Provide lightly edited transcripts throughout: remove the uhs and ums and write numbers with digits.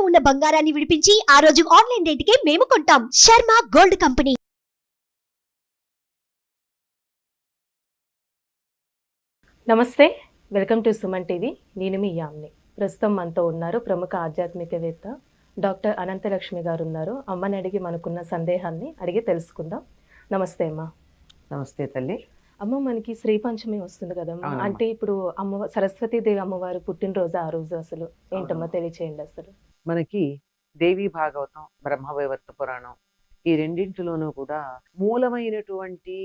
ఉన్న బంగారాన్ని విడిపించి ఆ రోజు ఆన్లైన్ రేటుకే మేము కొంటాం. Sharma gold company. నమస్తే, వెల్కమ్ టు సుమన్ టీవీ. నేను మీ యామ్ని. ప్రస్తుతం మనతో ఉన్నారు ప్రముఖ ఆధ్యాత్మికవేత్త డాక్టర్ అనంతలక్ష్మి గారు ఉన్నారు. అమ్మని అడిగి మనకున్న సందేహాన్ని అడిగి తెలుసుకుందాం. నమస్తే అమ్మ. నమస్తే తల్లి. అమ్మ, మనకి శ్రీ పంచమి వస్తుంది కదమ్మా. అవునమ్మా. అంటే ఇప్పుడు సరస్వతీదేవి అమ్మవారు పుట్టినరోజు ఆ రోజు అసలు ఏంటమ్మా తెలియచేయండి. అసలు మనకి దేవి భాగవతం, బ్రహ్మవైవర్త పురాణం ఈ రెండింటిలోనూ కూడా మూలమైనటువంటి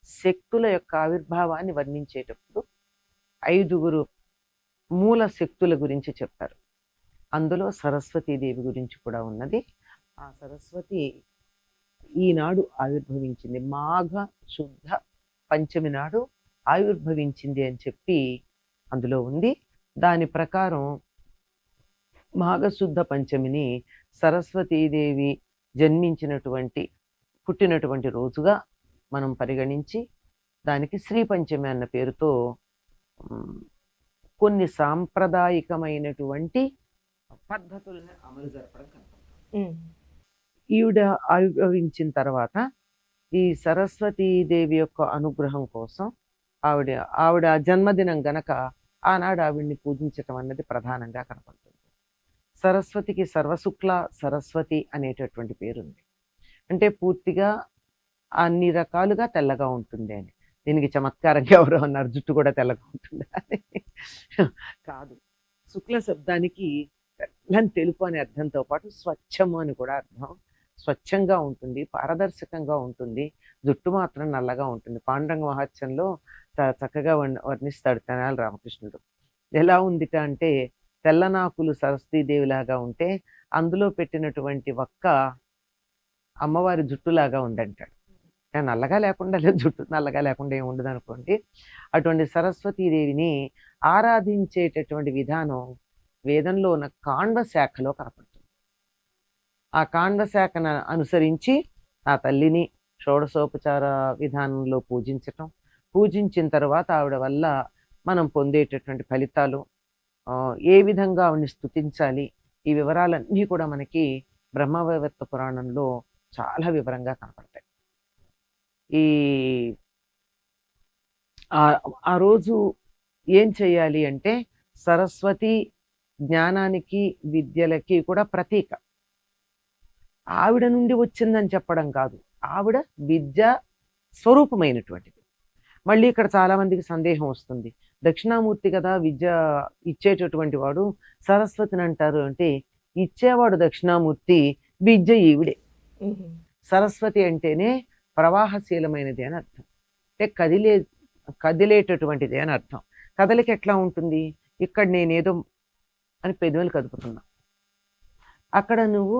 శక్తుల యొక్క ఆవిర్భావాన్ని వర్ణించేటప్పుడు 5 మూల శక్తుల గురించి చెప్తారు. అందులో సరస్వతీదేవి గురించి కూడా ఉన్నది. ఆ సరస్వతి ఈనాడు ఆవిర్భవించింది, మాఘ శుద్ధ పంచమి నాడు ఆవిర్భవించింది అని చెప్పి అందులో ఉంది. దాని ప్రకారం మాఘశుద్ధ పంచమిని సరస్వతీదేవి పుట్టినటువంటి రోజుగా మనం పరిగణించి దానికి శ్రీ పంచమి అన్న పేరుతో కొన్ని సాంప్రదాయకమైనటువంటి పద్ధతులను అమలు జరపడం కనపడుతుంది. ఈవిడ ఆవిర్భవించిన తర్వాత ఈ సరస్వతీదేవి యొక్క అనుగ్రహం కోసం ఆవిడ జన్మదినం గనక ఆనాడు ఆవిడ్ని పూజించటం అన్నది ప్రధానంగా కనపడుతుంది. సరస్వతికి సర్వశుక్ల సరస్వతి అనేటటువంటి పేరుంది. అంటే పూర్తిగా అన్ని రకాలుగా తెల్లగా ఉంటుంది అని. దీనికి చమత్కారంగా ఎవరో అన్నారు, జుట్టు కూడా తెల్లగా ఉంటుంది అని. కాదు, శుక్ల శబ్దానికి తెల్లని తెలుపు అనే అర్థంతో పాటు స్వచ్ఛము అని కూడా అర్థం. స్వచ్ఛంగా ఉంటుంది, పారదర్శకంగా ఉంటుంది, జుట్టు మాత్రం నల్లగా ఉంటుంది. పాండురంగ మహత్యంలో చక్కగా వర్ణిస్తాడు తెనాలి రామకృష్ణుడు. ఎలా ఉందిట అంటే, తెల్లనాకులు సరస్వతీదేవిలాగా ఉంటే అందులో పెట్టినటువంటి ఒక్క అమ్మవారి జుట్టులాగా ఉందంటాడు. నల్లగా లేకుండా లేదు, జుట్టు నల్లగా లేకుండా ఏమి ఉండదు అనుకోండి. అటువంటి సరస్వతీదేవిని ఆరాధించేటటువంటి విధానం వేదంలో ఉన్న కాండ శాఖలో కనపడుతుంది. ఆ కాండ శాఖను అనుసరించి ఆ తల్లిని షోడశోపచార విధానంలో పూజించిన తర్వాత ఆవిడ వల్ల మనం పొందేటటువంటి ఫలితాలు, ఏ విధంగా ఆవిడని స్తుతించాలి, ఈ వివరాలన్నీ కూడా మనకి బ్రహ్మవైవర్త పురాణంలో చాలా వివరంగా కనపడతాయి. ఆ రోజు ఏం చేయాలి అంటే, సరస్వతి జ్ఞానానికి విద్యలకి కూడా ప్రతీక. ఆవిడ నుండి వచ్చిందని చెప్పడం కాదు, ఆవిడ విద్య స్వరూపమైనటువంటిది. మళ్ళీ ఇక్కడ చాలా మందికి సందేహం వస్తుంది, దక్షిణామూర్తి కదా విద్య ఇచ్చేటటువంటి వాడు, సరస్వతిని అంటారు అంటే, ఇచ్చేవాడు దక్షిణామూర్తి, విద్య ఈవిడే. సరస్వతి అంటేనే ప్రవాహశీలమైనది అని అర్థం, అంటే కదిలేటటువంటిది అని అర్థం. కదలిక ఎట్లా ఉంటుంది, ఇక్కడ నేనేదో అని పెదవులు కదుపుతున్నా, అక్కడ నువ్వు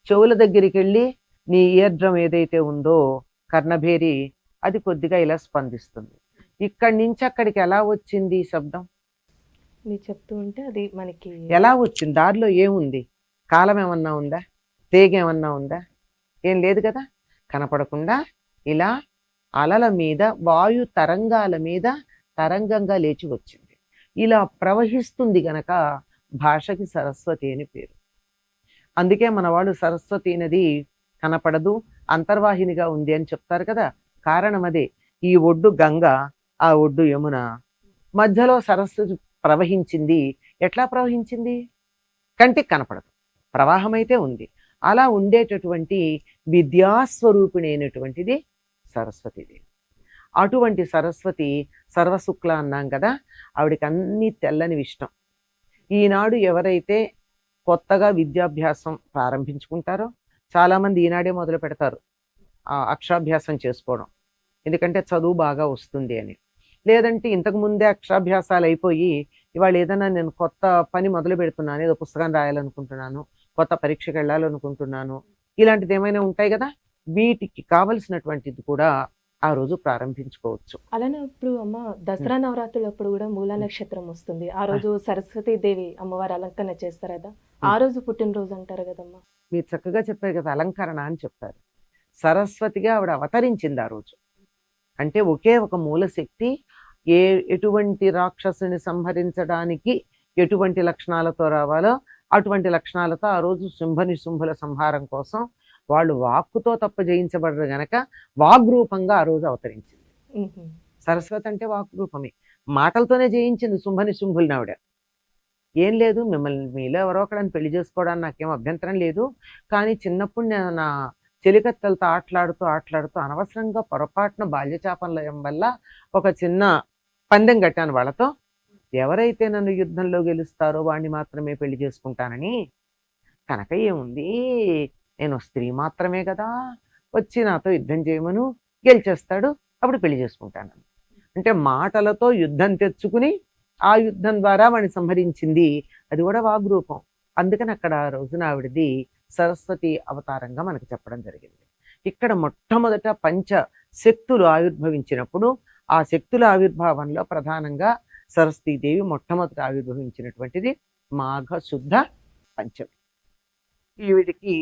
చెవుల దగ్గరికి వెళ్ళి నీ ఇయర్ డ్రమ్ ఏదైతే ఉందో కర్ణభేరి, అది కొద్దిగా ఇలా స్పందిస్తుంది. ఇక్కడి నుంచి అక్కడికి ఎలా వచ్చింది శబ్దం మీరు చెప్తూ ఉంటే అది మనకి ఎలా వచ్చింది, దారిలో ఏముంది, కాలం ఏమన్నా ఉందా, తీగ ఏమన్నా ఉందా, ఏం లేదు కదా. కనపడకుండా ఇలా అలల మీద, వాయు తరంగాల మీద తరంగంగా లేచి వచ్చింది. ఇలా ప్రవహిస్తుంది గనక భాషకి సరస్వతి అని పేరు. అందుకే మన వాళ్ళు సరస్వతి నది కనపడదు, అంతర్వాహినిగా ఉంది అని చెప్తారు కదా. కారణం అదే. ఈ ఒడ్డు గంగ, ఆ ఒడ్డు యమున, మధ్యలో సరస్వతి ప్రవహించింది. ఎట్లా ప్రవహించింది, కంటికి కనపడదు, ప్రవాహం అయితే ఉంది. అలా ఉండేటటువంటి విద్యాస్వరూపిణి అయినటువంటిది సరస్వతీదేవి. అటువంటి సరస్వతి సర్వశుక్ల అన్నాం కదా, ఆవిడకి అన్ని తెల్లని ఇష్టం. ఈనాడు ఎవరైతే కొత్తగా విద్యాభ్యాసం ప్రారంభించుకుంటారో, చాలామంది ఈనాడే మొదలు పెడతారు అక్షరాభ్యాసం చేసుకోవడం, ఎందుకంటే చదువు బాగా వస్తుంది అని. లేదంటే ఇంతకు ముందే అక్షరాభ్యాసాలు అయిపోయి ఇవాళ ఏదైనా నేను కొత్త పని మొదలు పెడుతున్నాను, ఏదో పుస్తకం రాయాలనుకుంటున్నాను, కొత్త పరీక్షకు వెళ్ళాలనుకుంటున్నాను, ఇలాంటిది ఏమైనా ఉంటాయి కదా, వీటికి కావలసినటువంటిది కూడా ఆ రోజు ప్రారంభించుకోవచ్చు. అలానే ఇప్పుడు అమ్మ దసరా నవరాత్రులప్పుడు కూడా మూలా నక్షత్రం వస్తుంది. ఆ రోజు సరస్వతీదేవి అమ్మవారి అలంకరణ చేస్తారు కదా, ఆ రోజు పుట్టినరోజు అంటారు కదమ్మా. మీరు చక్కగా చెప్పారు కదా, అలంకరణ అని చెప్తారు. సరస్వతిగా ఆవిడ అవతరించింది ఆ రోజు. అంటే ఒకే ఒక మూలశక్తి ఎటువంటి రాక్షసుని సంహరించడానికి ఎటువంటి లక్షణాలతో రావాలో అటువంటి లక్షణాలతో ఆ రోజు శుంభనిశుంభుల సంహారం కోసం వాళ్ళు వాక్కుతో తప్ప జయించబడరు గనక వాగ్రూపంగా ఆ రోజు అవతరించింది. సరస్వతి అంటే వాగ్రూపమే, మాటలతోనే జయించింది శుంభనిశుంభుల్ని ఆవిడ. ఏం లేదు, మిమ్మల్ని మీలో ఎవరో ఒకళ్ళని పెళ్లి చేసుకోవడానికి నాకేం అభ్యంతరం లేదు, కానీ చిన్నప్పుడు నేను నా చెలికత్తెలతో ఆటలాడుతూ అనవసరంగా పొరపాటున బాల్యచాపంలయం వల్ల ఒక చిన్న పందెం కట్టాను వాళ్ళతో. ఎవరైతే నన్ను యుద్ధంలో గెలుస్తారో వాడిని మాత్రమే పెళ్లి చేసుకుంటానని. కనుక ఏముంది, నేను స్త్రీ మాత్రమే కదా, వచ్చి నాతో యుద్ధం చేయమను, గెలిచేస్తాడు, అప్పుడు పెళ్లి చేసుకుంటాను. అంటే మాటలతో యుద్ధం తెచ్చుకుని ఆ యుద్ధం ద్వారా వాడిని సంహరించింది. అది కూడా వాగ్రూపం. అందుకని అక్కడ ఆ రోజున ఆవిడది సరస్వతి అవతారంగా మనకు చెప్పడం జరిగింది. ఇక్కడ మొట్టమొదట పంచ శక్తులు ఆవిర్భవించినప్పుడు ఆ శక్తుల ఆవిర్భావంలో ప్రధానంగా సరస్వతీదేవి మొట్టమొదట ఆవిర్భవించినటువంటిది మాఘ శుద్ధ పంచమి. ఈవిడికి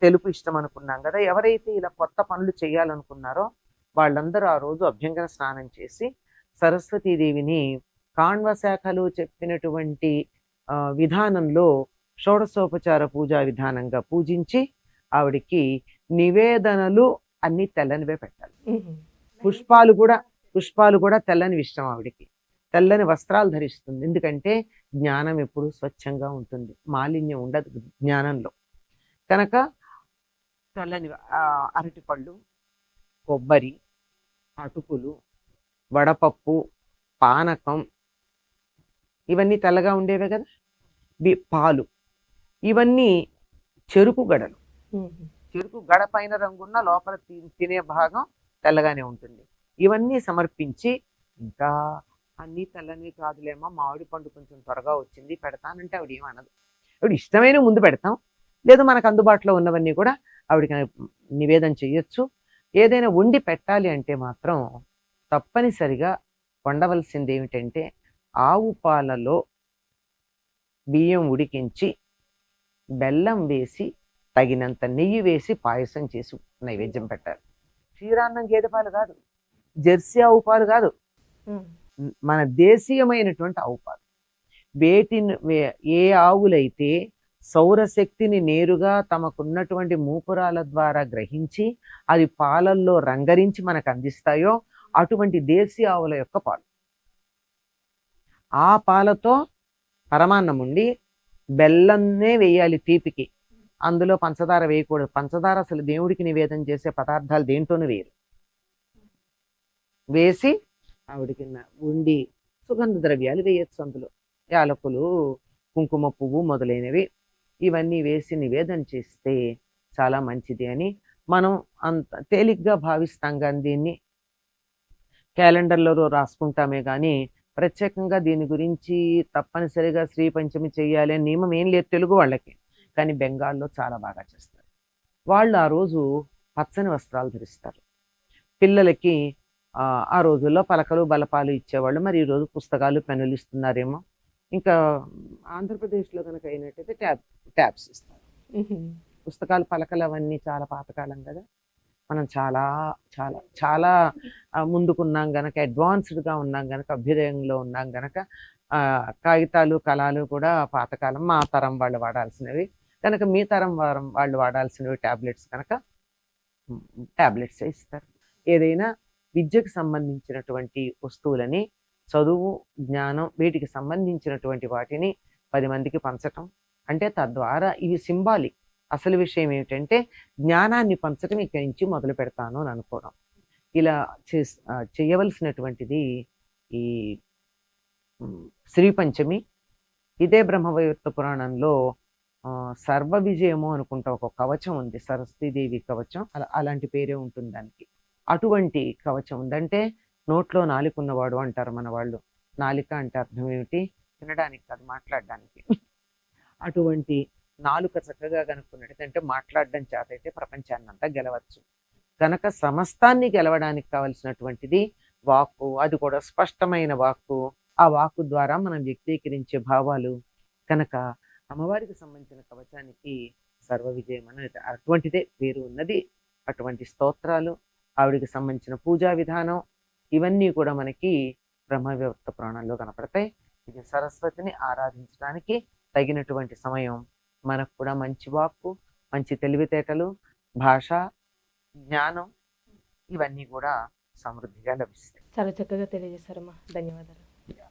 తెలుపు ఇష్టం అనుకున్నాం కదా, ఎవరైతే ఇలా కొత్త పనులు చేయాలనుకున్నారో వాళ్ళందరూ ఆ రోజు అభ్యంగన స్నానం చేసి సరస్వతీదేవిని కాణ్వ శాఖలు చెప్పినటువంటి విధానంలో షోడశోపచార పూజా విధానంగా పూజించి ఆవిడికి నివేదనలు అన్ని తెల్లనివే పెట్టాలి. పుష్పాలు కూడా తెల్లని ఇష్టం ఆవిడికి. తెల్లని వస్త్రాలు ధరిస్తుంది, ఎందుకంటే జ్ఞానం ఎప్పుడు స్వచ్ఛంగా ఉంటుంది, మాలిన్యం ఉండదు జ్ఞానంలో. కనుక తెల్లని అరటిపళ్ళు, కొబ్బరి, అటుకులు, వడపప్పు, పానకం, ఇవన్నీ తెల్లగా ఉండేవే కదా. పాలు, ఇవన్నీ చెరుకు గడలు. చెరుకు గడ పైన రంగున్న లోపల తినే భాగం తెల్లగానే ఉంటుంది. ఇవన్నీ సమర్పించి, ఇంకా అన్నీ తెల్లని కాదులేమో, మామిడి పండు కొంచెం త్వరగా వచ్చింది పెడతానంటే ఆవిడ ఏమనదు. ఆవిడ ఇష్టమైన ముందు పెడతాం, లేదు మనకు అందుబాటులో ఉన్నవన్నీ కూడా ఆవిడకి నివేదన చేయొచ్చు. ఏదైనా వండి పెట్టాలి అంటే మాత్రం తప్పనిసరిగా వండవలసింది ఏమిటంటే ఆవు పాలలో బియ్యం ఉడికించి బెల్లం వేసి తగినంత నెయ్యి వేసి పాయసం చేసి నైవేద్యం పెట్టాలి. క్షీరాన్నం గేదె పాలు కాదు, జెర్సీ ఆవు పాలు కాదు, మన దేశీయమైనటువంటి ఆవు పాలు. ఏ ఆవులైతే సౌరశక్తిని నేరుగా తమకున్నటువంటి మూపురాల ద్వారా గ్రహించి అది పాలల్లో రంగరించి మనకు అందిస్తాయో అటువంటి దేశీ ఆవుల యొక్క పాలు. ఆ పాలతో పరమాన్నం ఉండి బెల్లంనే వేయాలి తీపికి, అందులో పంచదార వేయకూడదు. పంచదార అసలు దేవుడికి నివేదన చేసే పదార్థాలు దేంట్లోనూ వేయరు. వేసి ఆవిడికి ఉండి సుగంధ ద్రవ్యాలు వేయచ్చు, అందులో యాలకులు, కుంకుమ పువ్వు మొదలైనవి ఇవన్నీ వేసి నివేదన చేస్తే చాలా మంచిది అని మనం అంత తేలిగ్గా భావిస్తాం. కానీ దీన్ని క్యాలెండర్లో రాసుకుంటామే కానీ ప్రత్యేకంగా దీని గురించి తప్పనిసరిగా శ్రీ పంచమి చేయాలి అని నియమం ఏం లేదు తెలుగు వాళ్ళకి. కానీ బెంగాల్లో చాలా బాగా చేస్తారు. వాళ్ళు ఆ రోజు పచ్చని వస్త్రాలు ధరిస్తారు. పిల్లలకి ఆ రోజుల్లో పలకలు బలపాలు ఇచ్చేవాళ్ళు, మరి ఈరోజు పుస్తకాలు పెన్నులు ఇస్తున్నారేమో. ఇంకా ఆంధ్రప్రదేశ్లో కనుక అయినట్టయితే ట్యాబ్స్ ఇస్తారు. పుస్తకాలు పలకలు అవన్నీ చాలా పాతకాలం కదా, మనం చాలా చాలా చాలా ముందుకున్నాం గనక, అడ్వాన్స్డ్గా ఉన్నాం గనక, అభ్యుదయంలో ఉన్నాం గనక కాగితాలు కళాలు కూడా పాతకాలం మా తరం వాళ్ళు వాడాల్సినవి కనుక, మీ తరం వాళ్ళు వాడాల్సినవి ట్యాబ్లెట్స్ కనుక ట్యాబ్లెట్సే ఇస్తారు. ఏదైనా విద్యకు సంబంధించినటువంటి వస్తువులని, చదువు జ్ఞానం వీటికి సంబంధించినటువంటి వాటిని 10 మందికి పంచటం అంటే తద్వారా ఇవి సింబాలిక్. అసలు విషయం ఏమిటంటే జ్ఞానాన్ని పంచటం ఇక్కడి నుంచి మొదలు పెడతాను అని అనుకోవడం. ఇలా చేయవలసినటువంటిది ఈ శ్రీ పంచమి. ఇదే బ్రహ్మవైవర్త పురాణంలో సర్వ విజయము అనుకుంటా ఒక కవచం ఉంది, సరస్వతీదేవి కవచం, అలాంటి పేరే ఉంటుంది దానికి. అటువంటి కవచం ఉందంటే నోట్లో నాలిక ఉన్నవాడు అంటారు మన వాళ్ళు. నాలిక అంటే అర్థం ఏమిటి? తినడానికి కాదు, మాట్లాడడానికి. అటువంటి నాలుక చక్కగా కనుక్కున్నట్టు అంటే మాట్లాడడం చేత అయితే ప్రపంచాన్ని అంతా గెలవచ్చు. కనుక సమస్తాన్ని గెలవడానికి కావలసినటువంటిది వాక్కు, అది కూడా స్పష్టమైన వాక్కు. ఆ వాక్కు ద్వారా మనం వ్యక్తీకరించే భావాలు. కనుక అమ్మవారికి సంబంధించిన కవచానికి సర్వ విజయం అనేది అటువంటిదే పేరు ఉన్నది. అటువంటి స్తోత్రాలు, ఆవిడికి సంబంధించిన పూజా విధానం ఇవన్నీ కూడా మనకి బ్రహ్మవైవర్త పురాణంలో కనపడతాయి. ఇది సరస్వతిని ఆరాధించడానికి తగినటువంటి సమయం మనకు కూడా మంచి వాక్కు, మంచి తెలివితేటలు, భాష, జ్ఞానం ఇవన్నీ కూడా సమృద్ధిగా లభిస్తాయి. చాలా చక్కగా తెలియజేశారమ్మా. ధన్యవాదాలు.